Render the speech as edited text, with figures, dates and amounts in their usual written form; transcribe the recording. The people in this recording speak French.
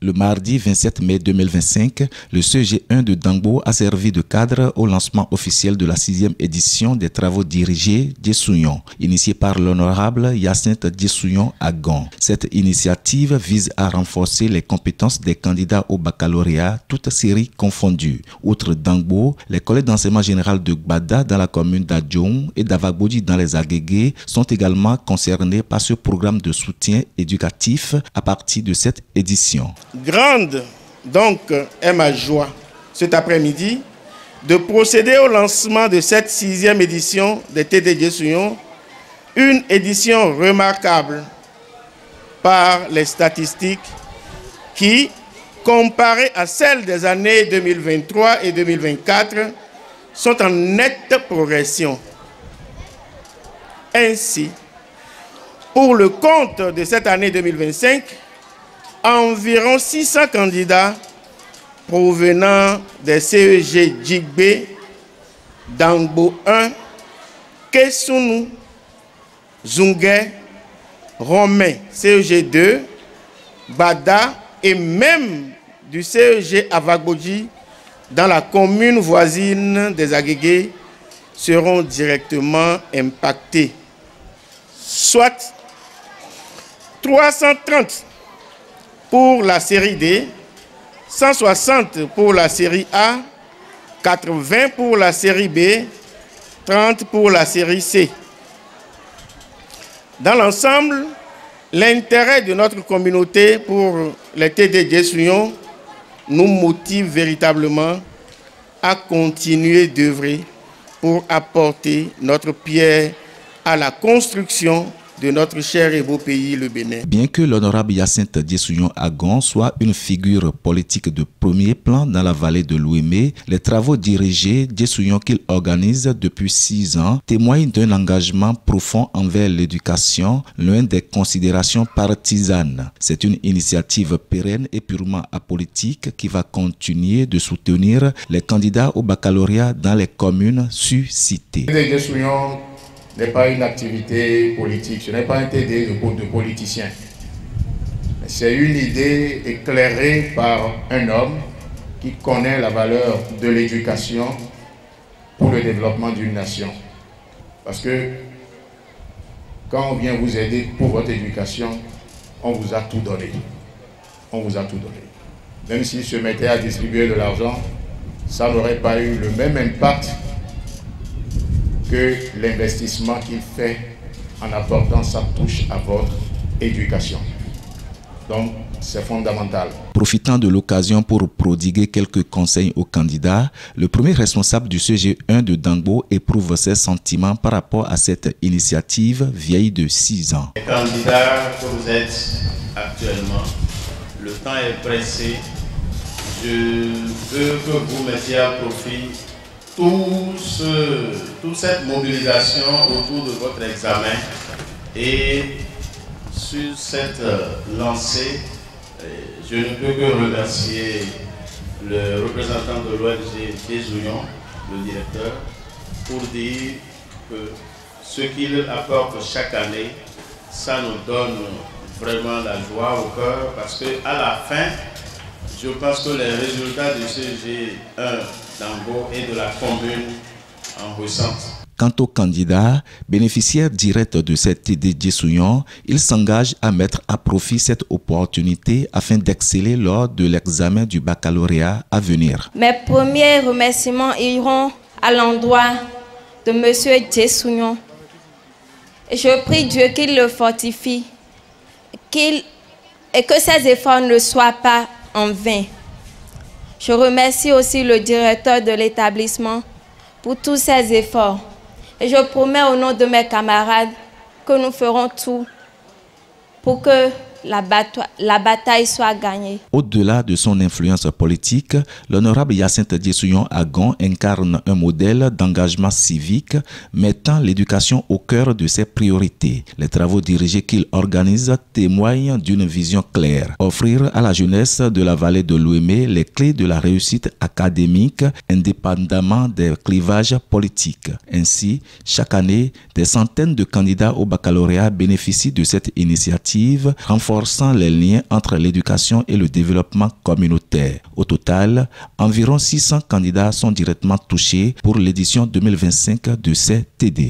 Le mardi 27 mai 2025, le CG1 de Dangbo a servi de cadre au lancement officiel de la 6e édition des travaux dirigés Djessouyon, initié par l'honorable Hyacinthe Djessouyon à Gon. Cette initiative vise à renforcer les compétences des candidats au baccalauréat, toutes séries confondues. Outre Dangbo, les collèges d'enseignement général de Gbada dans la commune d'Adjoum et d'Avagbodi dans les Agégués sont également concernés par ce programme de soutien éducatif à partir de cette édition. Grande donc est ma joie cet après-midi de procéder au lancement de cette 6e édition des TD Djessouyon, une édition remarquable par les statistiques qui, comparées à celles des années 2023 et 2024, sont en nette progression. Ainsi, pour le compte de cette année 2025, environ 600 candidats provenant des CEG Djigbe, Dangbo 1, Kessonou, Zungue, Romain, CEG 2, Bada et même du CEG Avagbodi dans la commune voisine des Agégués seront directement impactés. Soit 330 pour la série D, 160 pour la série A, 80 pour la série B, 30 pour la série C. Dans l'ensemble, l'intérêt de notre communauté pour les TD Djessouyon nous motive véritablement à continuer d'œuvrer pour apporter notre pierre à la construction de notre cher et beau pays, le Bénin. Bien que l'honorable Hyacinthe Djessouyon Agon soit une figure politique de premier plan dans la vallée de l'Ouémé, les travaux dirigés Djessouyon qu'il organise depuis 6 ans témoignent d'un engagement profond envers l'éducation, loin des considérations partisanes. C'est une initiative pérenne et purement apolitique qui va continuer de soutenir les candidats au baccalauréat dans les communes suscitées. N'est pas une activité politique, ce n'est pas un TD de politicien. C'est une idée éclairée par un homme qui connaît la valeur de l'éducation pour le développement d'une nation. Parce que quand on vient vous aider pour votre éducation, on vous a tout donné. On vous a tout donné. Même s'il se mettait à distribuer de l'argent, ça n'aurait pas eu le même impact que l'investissement qu'il fait en apportant sa touche à votre éducation. Donc, c'est fondamental. Profitant de l'occasion pour prodiguer quelques conseils aux candidats, le premier responsable du CG1 de Dangbo éprouve ses sentiments par rapport à cette initiative vieille de 6 ans. Les candidats que vous êtes actuellement, le temps est pressé. Je veux que vous mettiez à profit toute cette mobilisation autour de votre examen et sur cette lancée, je ne peux que remercier le représentant de l'ONG Djessouyon, le directeur, pour dire que ce qu'il apporte chaque année, ça nous donne vraiment la joie au cœur parce qu'à la fin, je pense que les résultats du CG1 Dangbo et de la commune en ressentent. Quant aux candidats, bénéficiaires directs de cette TD Djessouyon, ils s'engagent à mettre à profit cette opportunité afin d'exceller lors de l'examen du baccalauréat à venir. Mes premiers remerciements iront à l'endroit de M. Djessouyon. Je prie Dieu qu'il le fortifie et que ses efforts ne soient pas en vain. Je remercie aussi le directeur de l'établissement pour tous ses efforts. Et je promets au nom de mes camarades que nous ferons tout pour que la bataille soit gagnée. Au-delà de son influence politique, l'honorable Hyacinthe Diessouillon Agon incarne un modèle d'engagement civique mettant l'éducation au cœur de ses priorités. Les travaux dirigés qu'il organise témoignent d'une vision claire. Offrir à la jeunesse de la vallée de l'Ouémé les clés de la réussite académique indépendamment des clivages politiques. Ainsi, chaque année, des centaines de candidats au baccalauréat bénéficient de cette initiative, renforçant les liens entre l'éducation et le développement communautaire. Au total, environ 600 candidats sont directement touchés pour l'édition 2025 de ces TD.